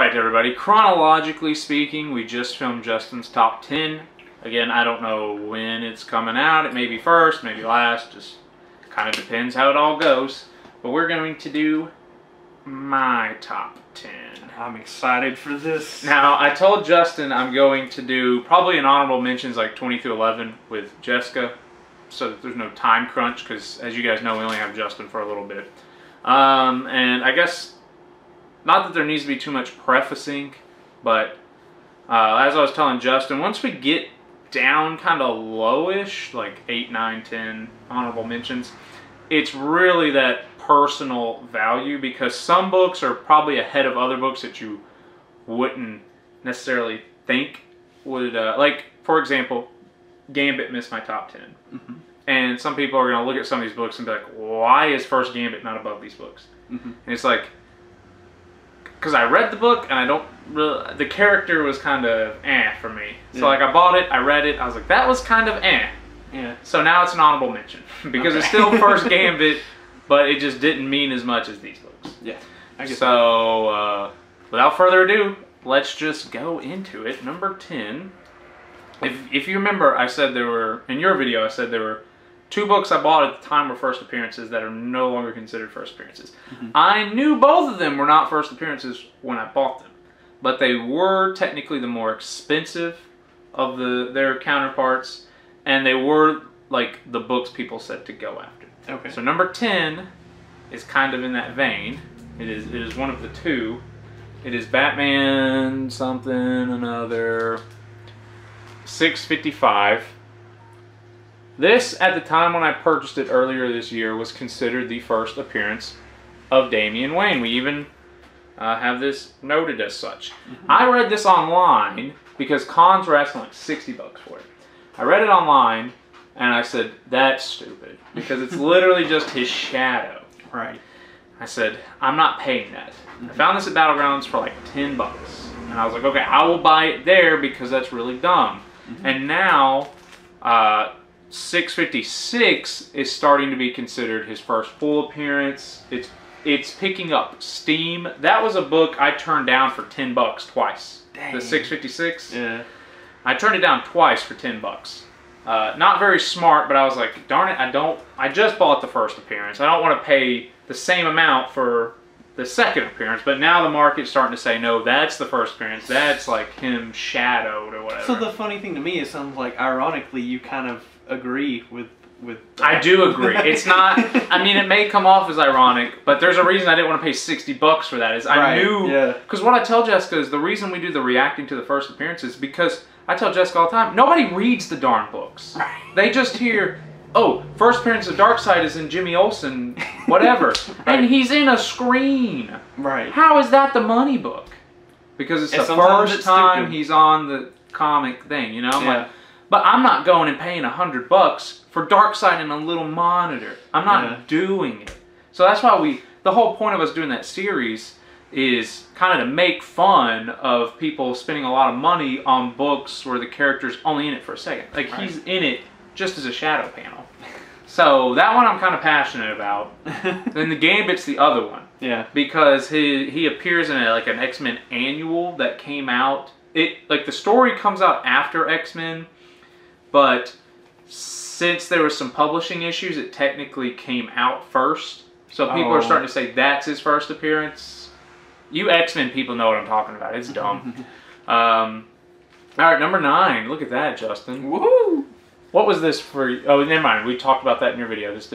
Alright everybody, chronologically speaking, we just filmed Justin's top 10. Again, I don't know when it's coming out. It may be first, maybe last, just kind of depends how it all goes. But we're going to do my top 10. I'm excited for this. Now, I told Justin I'm going to do probably an honorable mentions like 20 through 11 with Jessica, so that there's no time crunch, because as you guys know, we only have Justin for a little bit. And I guess, not that there needs to be too much prefacing, but as I was telling Justin, once we get down kind of lowish, like 8, 9, 10 honorable mentions, it's really that personal value, because some books are probably ahead of other books that you wouldn't necessarily think would, like, for example, Gambit missed my top 10. Mm-hmm. And some people are going to look at some of these books and be like, why is First Gambit not above these books? Mm-hmm. And it's like, because I read the book and I don't really, the character was kind of for me. So like I bought it, I read it, I was like, that was kind of Yeah. So now it's an honorable mention, because it's still First Gambit, but it just didn't mean as much as these books. Yeah. I get so without further ado, let's just go into it. Number 10. If you remember, I said there were, in your video, I said there were 2 books I bought at the time were first appearances that are no longer considered first appearances. Mm-hmm. I knew both of them were not first appearances when I bought them, but they were technically the more expensive of their counterparts, and they were like the books people said to go after. Okay. So number 10 is kind of in that vein. It is one of the 2. It is Batman something another 655. This, at the time when I purchased it earlier this year, was considered the first appearance of Damian Wayne. We even have this noted as such. Mm-hmm. I read this online because cons were asking like 60 bucks for it. I read it online and I said, that's stupid, because it's literally just his shadow. Right. I said, I'm not paying that. Mm-hmm. I found this at Battlegrounds for like 10 bucks. And I was like, okay, I will buy it there because that's really dumb. Mm-hmm. And now, 656 is starting to be considered his first full appearance. It's picking up steam. That was a book I turned down for 10 bucks twice. Dang. The 656. Yeah. I turned it down twice for 10 bucks. Not very smart, but I was like, darn it, I just bought the first appearance. I don't want to pay the same amount for the second appearance, but now the market's starting to say, no, that's the first appearance. That's like him shadowed or whatever. So the funny thing to me, it sounds like, ironically, you kind of agree with I do agree. It's not, I mean, it may come off as ironic, but there's a reason I didn't want to pay 60 bucks for that. Is I knew, because what I tell Jessica is the reason we do the reacting to the first appearances, because I tell Jessica all the time, nobody reads the darn books. Right. They just hear, oh, first appearance of Darkseid is in Jimmy Olsen, whatever. Right. And he's in a screen. Right. How is that the money book? Because it's the first time he's on the comic thing, you know? I'm like, but I'm not going and paying 100 bucks for Darkseid in a little monitor. I'm not doing it. So that's why the whole point of us doing that series is kind of to make fun of people spending a lot of money on books where the character's only in it for a second. Like, he's in it just as a shadow panel. So that one I'm kind of passionate about. Then the Gambit's the other one. Yeah. Because he appears in like an XMen annual that came out. Like, the story comes out after XMen, but since there was some publishing issues, it technically came out first. So people are starting to say that's his first appearance. You X-Men people know what I'm talking about. It's dumb. All right, number 9. Look at that, Justin. Woohoo! What was this for? Oh, never mind. We talked about that in your video. This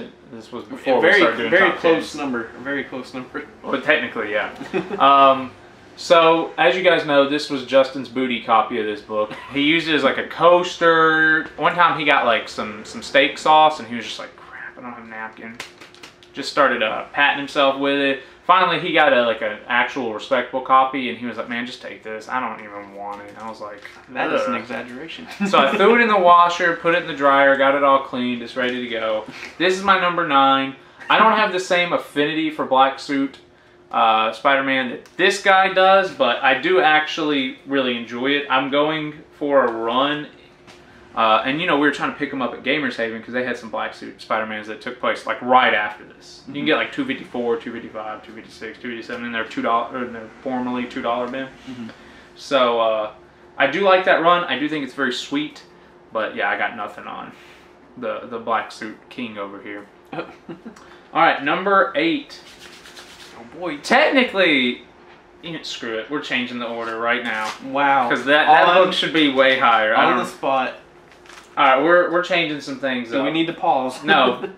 was before we started doing very top close 10s. number. Very close number. Well, technically, yeah. So, as you guys know, this was Justin's booty copy of this book. He used it as like a coaster. One time he got like some steak sauce and he was just like, crap, I don't have a napkin. Just started patting himself with it. Finally, he got like an actual respectable copy and he was like, man, just take this. I don't even want it. I was like, that is an exaggeration. So I threw it in the washer, put it in the dryer, got it all cleaned. It's ready to go. This is my number 9. I don't have the same affinity for Black Suit Spider-Man that this guy does, but I do actually really enjoy it. I'm going for a run And you know, we were trying to pick them up at Gamers Haven because they had some black suit Spider-Mans that took place like right after this. You can get like 254, 255, 256, 257 in their $2 in their formerly $2 bin. So I do like that run. I do think it's very sweet, but yeah, I got nothing on the black suit king over here. All right, number 8. Oh boy. Technically, screw it. We're changing the order right now. Wow. Because that book should be way higher. On the spot. All right, we're changing some things. So we need to pause. No.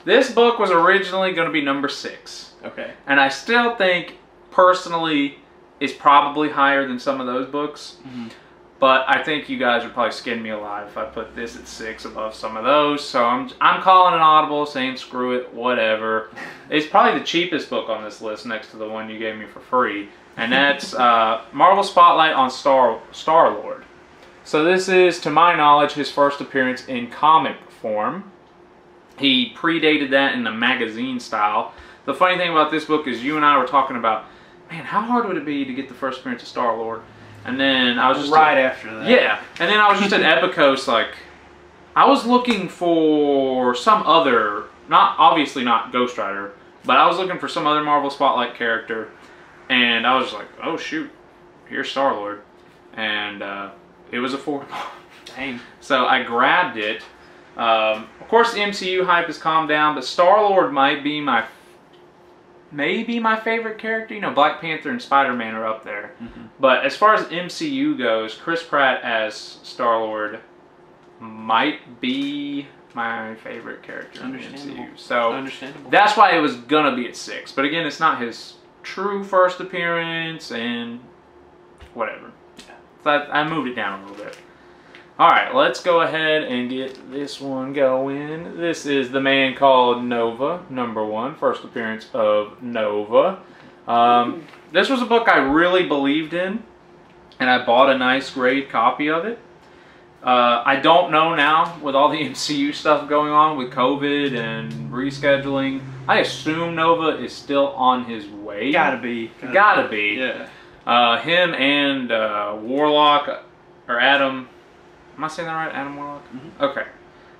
This book was originally going to be number 6. Okay. And I still think, personally, is probably higher than some of those books. But I think you guys would probably skin me alive if I put this at 6 above some of those. So I'm calling an audible, saying screw it, whatever. It's probably the cheapest book on this list next to the one you gave me for free. And that's Marvel Spotlight on StarLord. So this is, to my knowledge, his first appearance in comic form. He predated that in the magazine style. The funny thing about this book is you and I were talking about, man, how hard would it be to get the first appearance of StarLord? And then I was just after that. Yeah, and then I was just at Epicos, like, I was looking for some other, obviously not Ghost Rider, but I was looking for some other Marvel Spotlight character, and I was just like, oh shoot, here's StarLord, and it was affordable. Dang. So I grabbed it. Of course, the MCU hype has calmed down, but StarLord might be maybe my favorite character. You know, Black Panther and Spider-Man are up there. But as far as MCU goes, Chris Pratt as StarLord might be my favorite character in the MCU. So that's why it was going to be at 6. But again, it's not his true first appearance and whatever. So I moved it down a little bit. Alright, let's go ahead and get this one going. This is The Man Called Nova, number 1, first appearance of Nova. This was a book I really believed in, and I bought a nice grade copy of it. I don't know now, with all the MCU stuff going on with COVID and rescheduling, I assume Nova is still on his way. Gotta be. Gotta be. Yeah. Him and Warlock, or Adam... Am I saying that right? Adam Warlock? Okay.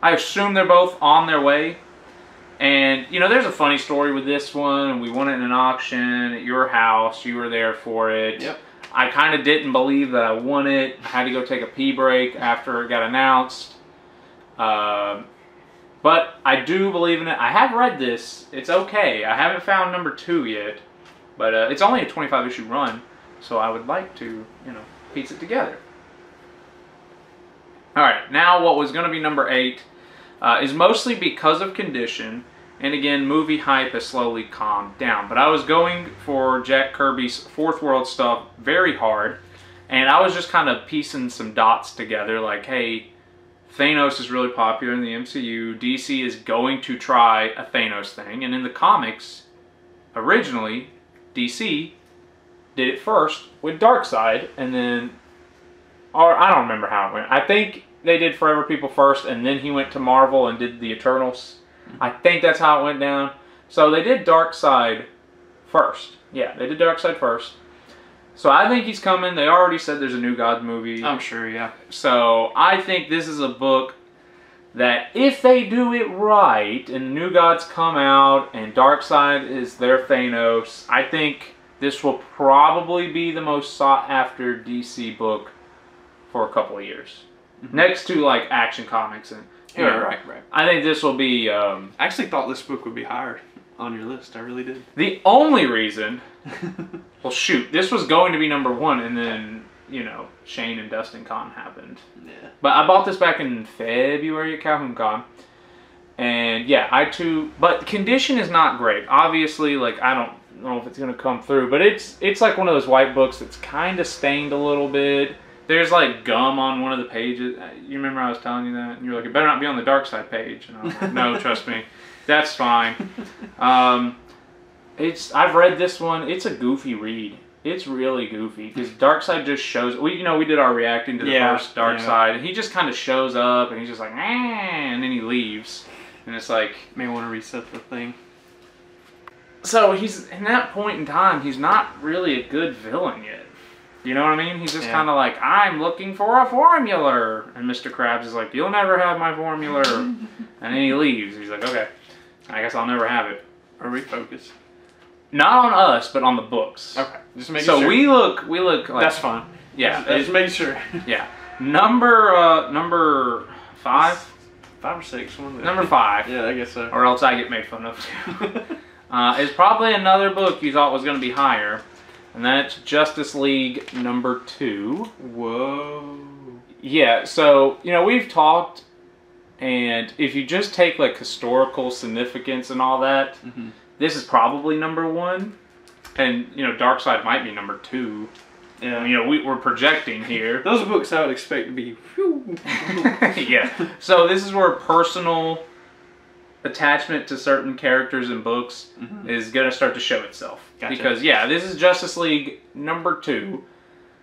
I assume they're both on their way. And, you know, there's a funny story with this one. And we won it in an auction at your house. You were there for it. Yep. I kind of didn't believe that I won it. I had to go take a pee break after it got announced. But I do believe in it. I have read this. It's okay. I haven't found number 2 yet. But it's only a 25-issue run. So I would like to, you know, piece it together. Alright, now what was going to be number 8 is mostly because of condition, and again, movie hype has slowly calmed down. But I was going for Jack Kirby's Fourth World stuff very hard, and I was just kind of piecing some dots together, like, hey, Thanos is really popular in the MCU, DC is going to try a Thanos thing, and in the comics, originally, DC did it first with Darkseid, and then... Or, I don't remember how it went. I think they did Forever People first, and then he went to Marvel and did the Eternals. I think that's how it went down. So they did Darkseid first. Yeah, they did Darkseid first. So I think he's coming. They already said there's a New Gods movie. I'm sure, yeah. So I think this is a book that if they do it right, and the New Gods come out, and Darkseid is their Thanos, I think this will probably be the most sought-after DC book for a couple of years. Next to, like, Action Comics. And Right. I think this will be... I actually thought this book would be higher on your list. I really did. The only reason... well, shoot. This was going to be number 1, and then, you know, Shane and Dustin Con happened. Yeah. But I bought this back in February at Calhoun Con. And, yeah, but condition is not great. Obviously, like, I don't know if it's going to come through. But it's like one of those white books that's kind of stained a little bit. There's like gum on one of the pages. You remember I was telling you that? And you're like, it better not be on the Darkseid page. And I'm like, no, trust me. That's fine. I've read this one. It's a goofy read. It's really goofy. Because Darkseid just shows... we did our reacting to the first Darkseid. And he just kind of shows up and he's just like, and then he leaves. And it's like... may want to reset the thing. So he's... in that point in time, he's not really a good villain yet. You know what I mean? He's just kind of like, I'm looking for a formula. And Mr. Krabs is like, you'll never have my formula. And then he leaves. He's like, okay, I guess I'll never have it. Or refocus. Not on us, but on the books. Okay, just making sure. So we look like... That's fine. Yeah. Just making sure. Yeah. Number 5? 5 or 6. Number 5. Yeah, I guess so. Or else I get made fun of too. Is probably another book you thought was going to be higher. And that's Justice League number 2. Whoa. Yeah, so, you know, we've talked, and if you just take, like, historical significance and all that, this is probably number 1. And, you know, Darkseid might be number 2. Yeah. You know, we're projecting here. Those books I would expect to be... Yeah. So this is where personal attachment to certain characters and books is going to start to show itself. Gotcha. Because, yeah, this is Justice League number 2.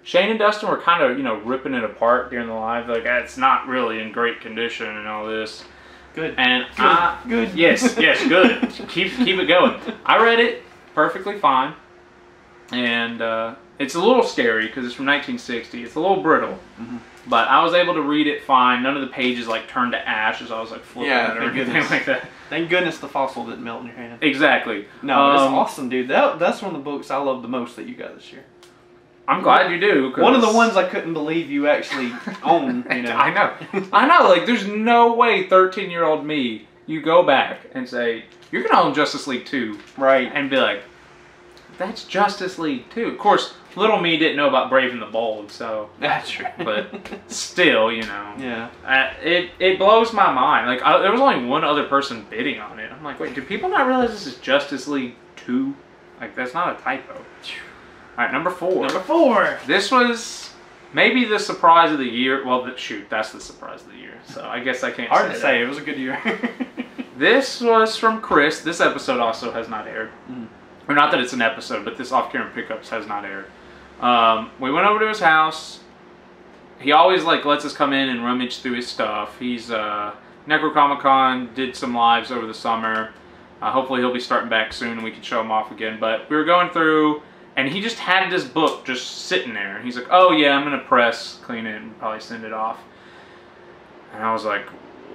Shane and Dustin were kind of, you know, ripping it apart during the live. Like, it's not really in great condition and all this. Good. And good. Yes, good. keep it going. I read it perfectly fine. And it's a little scary because it's from 1960. It's a little brittle. But I was able to read it fine. None of the pages like turned to ash as I was like flipping it or anything like that. Thank goodness the fossil didn't melt in your hand. Exactly. No, it's awesome, dude. That's one of the books I love the most that you got this year. I'm glad you do. One of the ones I couldn't believe you actually own. You know. I know. Like, there's no way 13-year-old me, you go back and say, you're going to own Justice League 2. Right. And be like, that's Justice League 2. Of course, little me didn't know about Brave and the Bold, so... That's true. But still, you know. Yeah. It blows my mind. Like, there was only one other person bidding on it. I'm like, wait, do people not realize this is Justice League 2? Like, that's not a typo. Alright, number 4. Number 4! This was maybe the surprise of the year. Well, shoot, that's the surprise of the year. So I guess I can't say Hard to say. It was a good year. This was from Chris. This episode also has not aired. Or not that it's an episode, but this Off-Camera Pickups has not aired. We went over to his house. He always like lets us come in and rummage through his stuff. He's Necrocomic-Con, did some lives over the summer. Hopefully he'll be starting back soon and we can show him off again. But we were going through, and he just had this book just sitting there. And he's like, oh yeah, I'm going to press, clean it, and probably send it off. And I was like,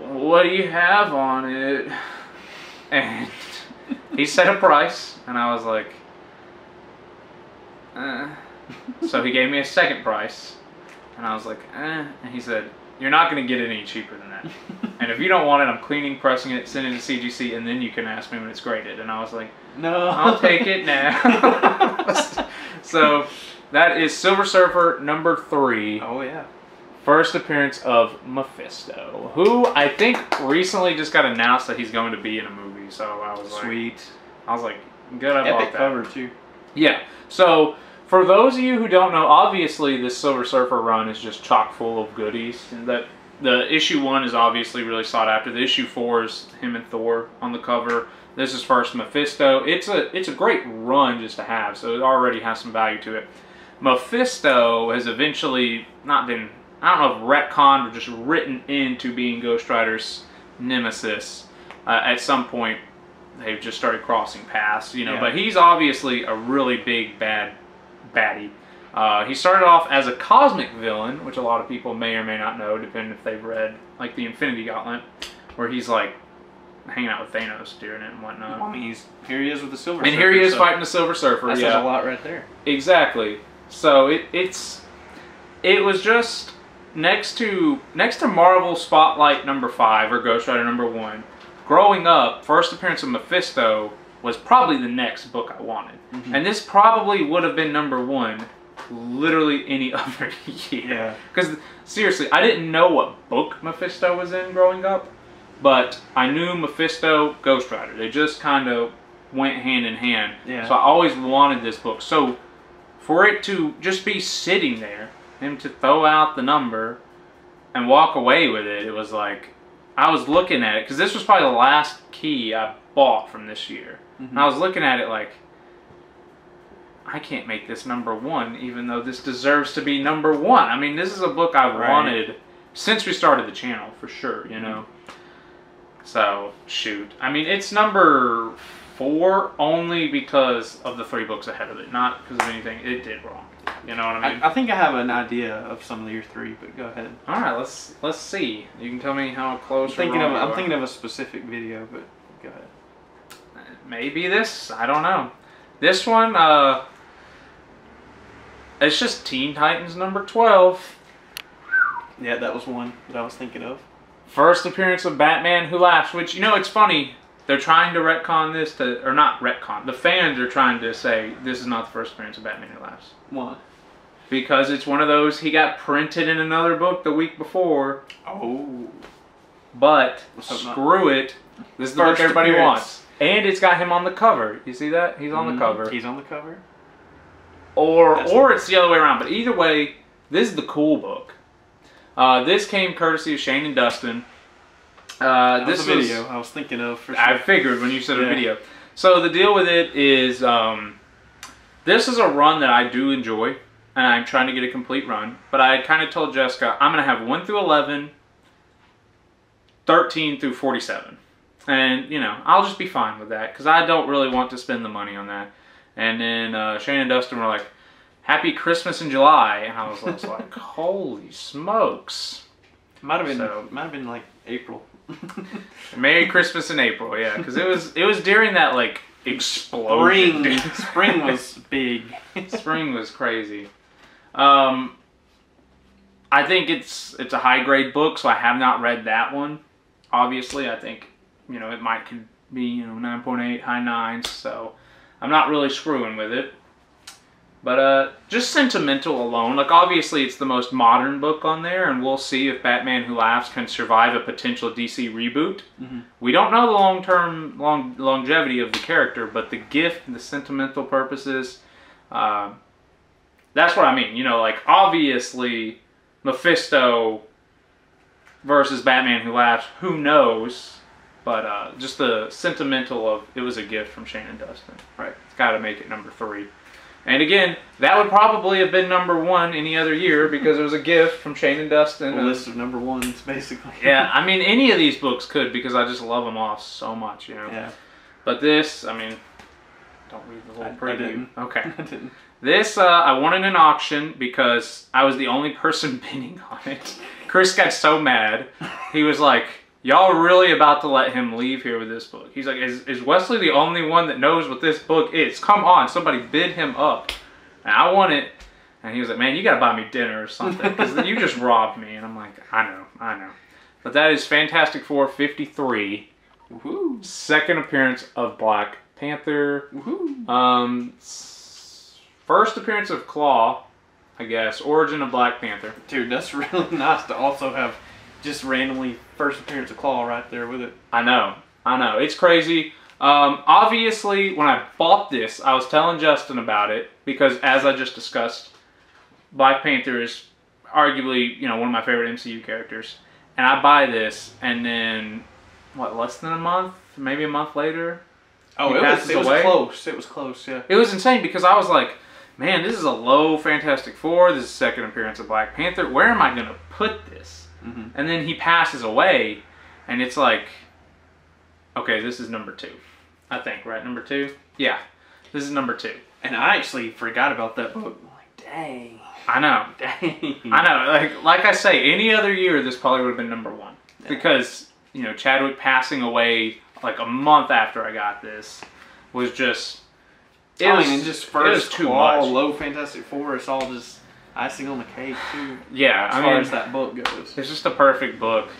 what do you have on it? And he said a price, and I was like, So he gave me a second price, and I was like, And he said, you're not going to get it any cheaper than that. And if you don't want it, I'm cleaning, pressing it, sending it to CGC, and then you can ask me when it's graded. And I was like, no, I'll take it now. So that is Silver Surfer number 3. Oh, yeah. First appearance of Mephisto, who I think recently just got announced that he's going to be in a movie. So I was sweet. I was like, good, I bought that. Epic cover too. Yeah. So for those of you who don't know, obviously this Silver Surfer run is just chock full of goodies. That the issue 1 is obviously really sought after. The issue 4 is him and Thor on the cover. This is first Mephisto. It's a great run just to have. So it already has some value to it. Mephisto has eventually not been, I don't know if retconned or just written into being Ghost Rider's nemesis. At some point, they've just started crossing paths, you know. Yeah. But he's obviously a really big baddie. He started off as a cosmic villain, which a lot of people may or may not know, depending if they've read like the Infinity Gauntlet, where he's like hanging out with Thanos during it and whatnot. I mean, here he is with the Silver Surfer. And here he is fighting the Silver Surfer. That says a lot right there. Exactly. So it was just next to Marvel Spotlight number 5 or Ghost Rider number 1. Growing up, first appearance of Mephisto was probably the next book I wanted, and this probably would have been number 1, literally any other year. Yeah. Because seriously, I didn't know what book Mephisto was in growing up, but I knew Mephisto, Ghost Rider. They just kind of went hand in hand. Yeah. So I always wanted this book. So for it to just be sitting there, him to throw out the number and walk away with it, it was like, I was looking at it, because this was probably the last key I bought from this year. And I was looking at it like, I can't make this number 1, even though this deserves to be number 1. I mean, this is a book I've wanted since we started the channel, for sure, you know. So, shoot. I mean, it's number 4 only because of the 3 books ahead of it, not because of anything it did wrong. You know what I mean? I think I have an idea of some of your 3, but go ahead. All right, let's see. You can tell me how close. I'm thinking of a specific video, but go ahead. Maybe this. I don't know. This one, it's just Teen Titans number 12. Yeah, that was one that I was thinking of. First appearance of Batman Who Laughs, which, you know, it's funny. They're trying to retcon this or not retcon. The fans are trying to say this is not the first appearance of Batman Who Laughs. Why? Because it's one of those, he got printed in another book the week before. Oh. But, screw it. This is the book everybody wants. And it's got him on the cover. You see that? He's on the cover. He's on the cover? Or it's the other way around. But either way, this is the cool book. This came courtesy of Shane and Dustin. This was a video I was thinking of for sure. I figured when you said a video. So the deal with it is, this is a run that I do enjoy, and I'm trying to get a complete run. But I kind of told Jessica, I'm going to have 1 through 11, 13 through 47. And, you know, I'll just be fine with that, because I don't really want to spend the money on that. And then Shane and Dustin were like, Happy Christmas in July. And I was like, holy smokes. Might have been like April. Merry Christmas in April, yeah, because it was during that like explosion. Spring was big. Spring was crazy. I think it's a high grade book, so I have not read that one. Obviously, I think, you know, it could be, you know, 9.8, high 9s, so I'm not really screwing with it. But just sentimental alone, like obviously it's the most modern book on there, and we'll see if Batman Who Laughs can survive a potential DC reboot. We don't know the long-term longevity of the character, but the gift and the sentimental purposes, that's what I mean. You know, like obviously Mephisto versus Batman Who Laughs, who knows? But just the sentimental of it was a gift from Shane and Dustin. Right, it's got to make it number 3. And again, that would probably have been number 1 any other year because it was a gift from Shane and Dustin. A list of number 1s, basically. Yeah, I mean, any of these books could because I just love them all so much, you know. Yeah. But this, I mean, don't read the little preview. I didn't. Okay. I didn't. This, I won in an auction because I was the only person bidding on it. Chris got so mad. He was like, y'all are really about to let him leave here with this book. He's like, is Wesley the only one that knows what this book is? Come on, somebody bid him up. And I won it. And he was like, man, you got to buy me dinner or something because you just robbed me. And I'm like, I know. But that is Fantastic Four 53. Woohoo. Second appearance of Black Panther. Woohoo. First appearance of Claw, I guess. Origin of Black Panther. Dude, that's really nice to also have just randomly first appearance of Claw right there with it. I know. It's crazy. Obviously, when I bought this, I was telling Justin about it because, as I just discussed, Black Panther is arguably, you know, one of my favorite MCU characters. And I buy this, and then, what, less than a month? Maybe a month later? Oh, it was close. It was close, yeah. It was insane because I was like, man, this is a low Fantastic Four. This is the second appearance of Black Panther. Where am I going to put this? And then he passes away, and it's like, okay, this is number 2. I think, right? Number 2? Yeah, this is number 2. And I actually forgot about that book. I'm like, dang. I know. Dang. I know. Like I say, any other year, this probably would have been number 1. Yeah. Because, you know, Chadwick passing away like a month after I got this was just... It was too much. Low Fantastic Four, it's all just icing on the cake, too. Yeah, as far as that book goes. It's just a perfect book.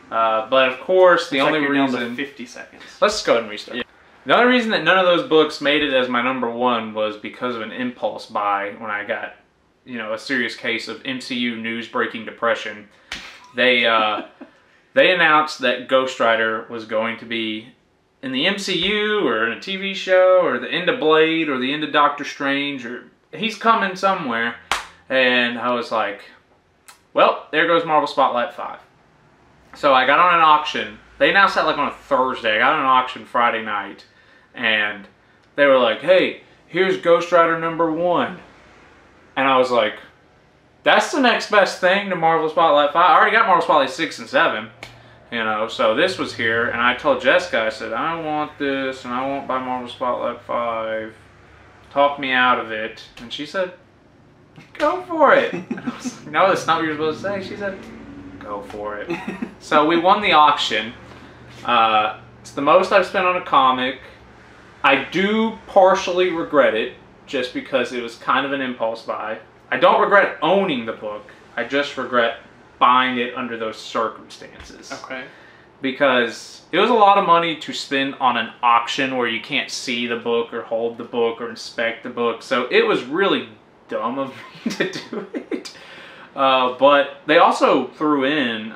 But of course, the only reason... Down to 50 seconds. Let's go ahead and restart. Yeah. The only reason that none of those books made it as my number 1 was because of an impulse buy when I got, you know, a serious case of MCU news-breaking depression. They announced that Ghost Rider was going to be in the MCU or in a TV show or the end of Blade or the end of Doctor Strange, or he's coming somewhere. And I was like, well, there goes Marvel Spotlight 5. So I got on an auction. They announced that like on a Thursday. I got on an auction Friday night. And they were like, hey, here's Ghost Rider number 1. And I was like, that's the next best thing to Marvel Spotlight 5. I already got Marvel Spotlight 6 and 7. You know, so this was here. And I told Jessica, I said, I want this and I won't buy Marvel Spotlight 5. Talk me out of it. And she said, go for it. And I was like, no, that's not what you're supposed to say. She said, go for it. So we won the auction. It's the most I've spent on a comic. I do partially regret it, just because it was kind of an impulse buy. I don't regret owning the book. I just regret buying it under those circumstances. Okay. Because it was a lot of money to spend on an auction where you can't see the book or hold the book or inspect the book. So it was really dumb of me to do it. But they also threw in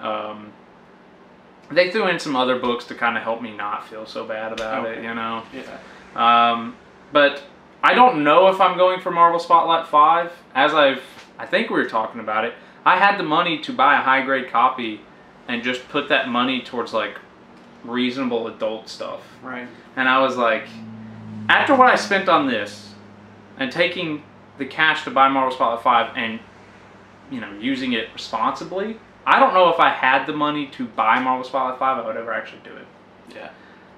some other books to kind of help me not feel so bad about it, you know? Yeah. But I don't know if I'm going for Marvel Spotlight 5. As I think we were talking about it, I had the money to buy a high-grade copy and just put that money towards, like, reasonable adult stuff. Right. And I was like, after what I spent on this, and taking the cash to buy Marvel Spotlight 5 and, you know, using it responsibly, I don't know if I had the money to buy Marvel Spotlight 5, I would ever actually do it. Yeah.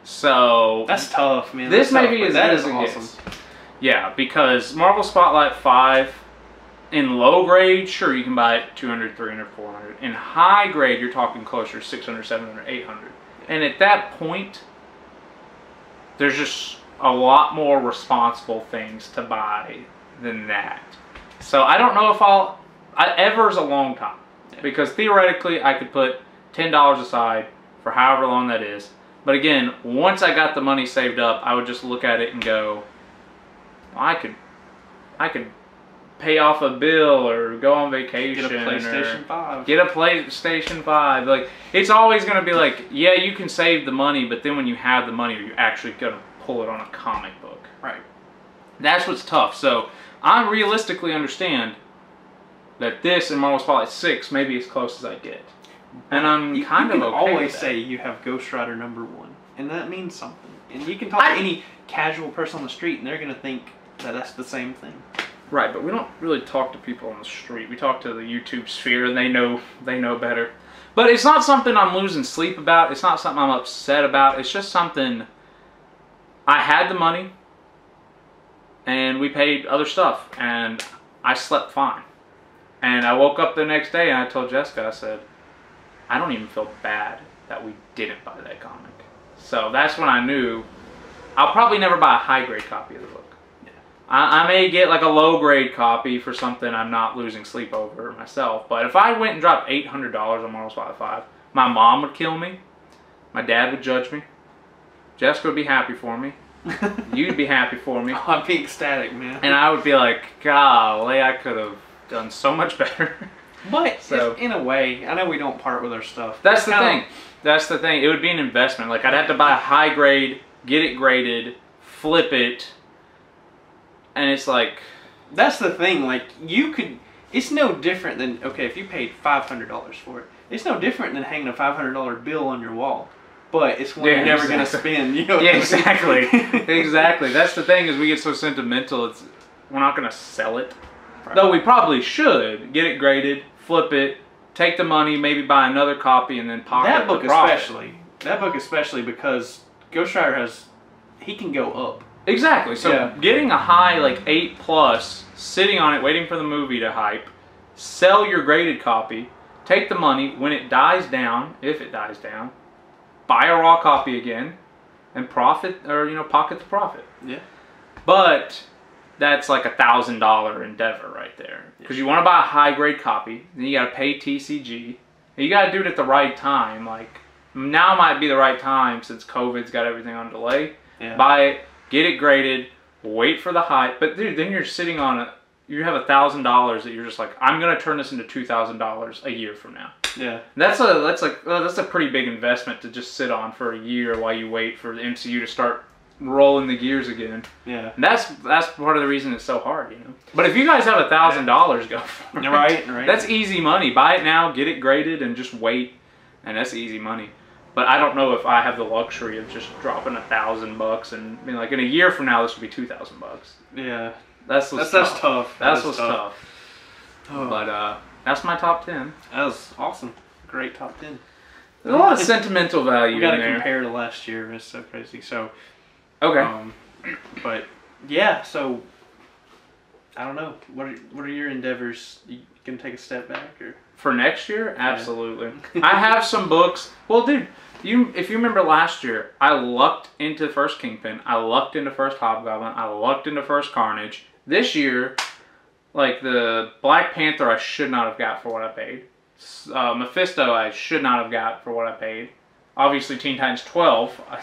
So... That's tough, man. This maybe maybe is that as is it awesome. gets. Yeah, because Marvel Spotlight 5, in low grade, sure, you can buy it 200, 300, 400. In high grade, you're talking closer to 600, 700, 800. And at that point, there's just a lot more responsible things to buy than that. So I don't know if ever's a long time. Yeah. Because theoretically, I could put $10 aside for however long that is. But again, once I got the money saved up, I would just look at it and go, I could pay off a bill or go on vacation. Get a PlayStation 5. Get a PlayStation 5. Like, it's always going to be like, yeah, you can save the money, but then when you have the money, are you actually going to pull it on a comic book? Right. That's what's tough. So I realistically understand that this and Marvel Spotlight 6 may be as close as I get. And I'm kind of okay with that. You can always say you have Ghost Rider #1, and that means something. And you can talk to any casual person on the street, and they're going to think that that's the same thing. Right, but we don't really talk to people on the street. We talk to the YouTube sphere, and they know better. But it's not something I'm losing sleep about. It's not something I'm upset about. It's just something... I had the money, and we paid other stuff, and I slept fine. And I woke up the next day, and I told Jessica, I said, I don't even feel bad that we didn't buy that comic. So that's when I knew I'll probably never buy a high-grade copy of the book. Yeah. I may get like a low-grade copy for something I'm not losing sleep over myself. But if I went and dropped $800 on Marvel Spotlight 5, my mom would kill me. My dad would judge me. Jessica would be happy for me. You'd be happy for me. I'd be ecstatic, man. And I would be like, golly, I could have done so much better. But so, in a way, I know we don't part with our stuff. That's the thing. That's the thing. It would be an investment. Like, I'd have to buy a high grade, get it graded, flip it, and it's like... That's the thing. Like, you could... It's no different than... Okay, if you paid $500 for it, it's no different than hanging a $500 bill on your wall. But it's one you're never going to spend. You know yeah, exactly. Exactly. That's the thing, is we get so sentimental, we're not going to sell it. Right. Though we probably should. Get it graded, flip it, take the money, maybe buy another copy, and then pocket that book the profit. That book especially because Ghost Rider he can go up. Exactly. So getting a high, like 8+, sitting on it, waiting for the movie to hype, sell your graded copy, take the money, when it dies down, if it dies down, buy a raw copy again, and profit, or, you know, pocket the profit. Yeah. But... that's like $1,000 endeavor right there. Because you want to buy a high-grade copy, then you got to pay TCG. And you got to do it at the right time. Like, now might be the right time since COVID's got everything on delay. Yeah. Buy it, get it graded, wait for the hype. But dude, then you're sitting on you have $1,000 that you're just like, I'm gonna turn this into $2,000 a year from now. Yeah. That's a pretty big investment to just sit on for a year while you wait for the MCU to start rolling the gears again. Yeah. And that's part of the reason it's so hard, you know. But if you guys have $1,000, go for it. Right. That's easy money. Buy it now, get it graded, and just wait, and that's easy money. But I don't know if I have the luxury of just dropping $1,000 and I mean, like, in a year from now, this will be $2,000. Yeah. That's tough. That's what's tough. Oh. But that's my top 10. That was awesome. Great top 10. There's a lot of sentimental value in there. We got to compare to last year. It's so crazy. So. Okay. But yeah, so I don't know. What are your endeavors? You gonna take a step back or for next year? Absolutely. I have some books. Well, dude, if you remember last year, I lucked into first Kingpin. I lucked into first Hobgoblin. I lucked into first Carnage. This year, like the Black Panther, I should not have got for what I paid. Mephisto, I should not have got for what I paid. Obviously, Teen Titans 12, I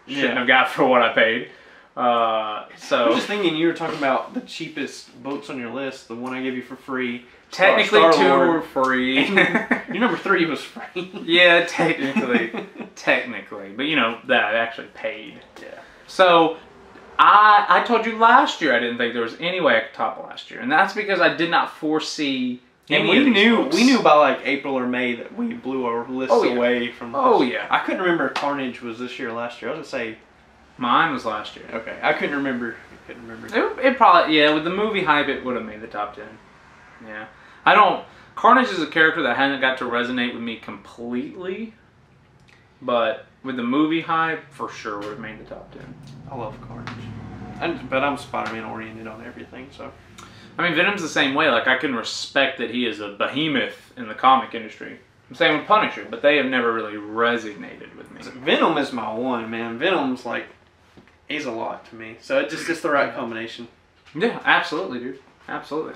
shouldn't have got for what I paid. I was just thinking you were talking about the cheapest books on your list, the one I gave you for free. Technically, StarLord. 2 were free. Your number 3 was free. Yeah, technically, but you know that I actually paid. Yeah. So I told you last year I didn't think there was any way I could top last year, and that's because I did not foresee. And we knew by like April or May that we blew our list away from. Yeah. I couldn't remember if Carnage was this year or last year. I was gonna say. Mine was last year. Okay, I couldn't remember. It probably, yeah, with the movie hype, it would have made the top 10. Yeah. Carnage is a character that hasn't got to resonate with me completely, but with the movie hype, for sure would have made the top 10. I love Carnage. But I'm Spider-Man oriented on everything, so. I mean, Venom's the same way. Like, I can respect that he is a behemoth in the comic industry. Same with Punisher, but they have never really resonated with me. Venom is my one, man. Venom's like, he's a lot to me. So it's just the right combination. Yeah, absolutely, dude. Absolutely.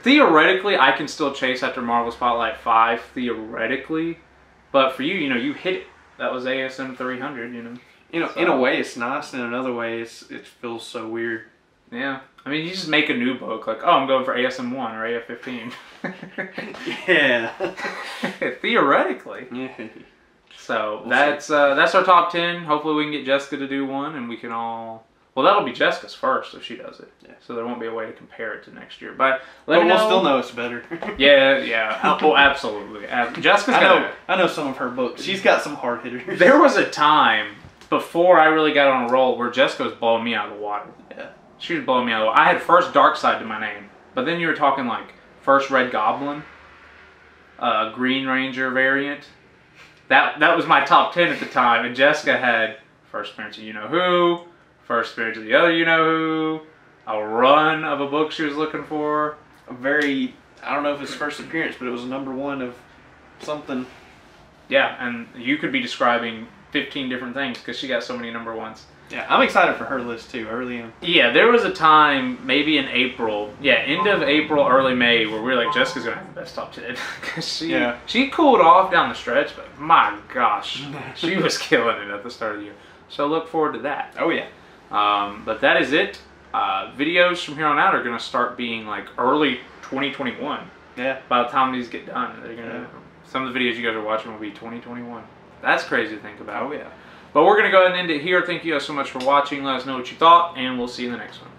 Theoretically, I can still chase after Marvel Spotlight 5, theoretically. But for you, you know, you hit it. That was ASM 300, you know. In a way, it's nice. In another way, it feels so weird. Yeah. I mean, you just make a new book. Like, oh, I'm going for ASM 1 or AF 15. Yeah. Theoretically. Yeah. So that's our top 10. Hopefully we can get Jessica to do one, and we can all. Well, that'll be Jessica's first if she does it. Yeah. So there won't be a way to compare it to next year. But we'll still know it's better. Yeah. Oh, absolutely. Jessica's. I know some of her books. She's got some hard hitters. There was a time before I really got on a roll where Jessica was blowing me out of the water. Yeah. She was blowing me out of the water. I had first Darkseid to my name, but then you were talking like first Red Goblin, Green Ranger variant. That was my top 10 at the time, and Jessica had first appearance of You-Know-Who, first appearance of the other You-Know-Who, a run of a book she was looking for. I don't know if it's first appearance, but it was number 1 of something. Yeah, and you could be describing 15 different things because she got so many number 1s. Yeah, I'm excited for her list too, early in. Yeah, there was a time, maybe in April, end of April, early May, where we were like, Jessica's going to have the best top 10. Because she cooled off down the stretch, but my gosh, she was killing it at the start of the year. So look forward to that. Oh, yeah. But that is it. Videos from here on out are going to start being like early 2021. Yeah. By the time these get done, they're going to. Some of the videos you guys are watching will be 2021. That's crazy to think about. Oh, yeah. But we're going to go ahead and end it here. Thank you guys so much for watching. Let us know what you thought, and we'll see you in the next one.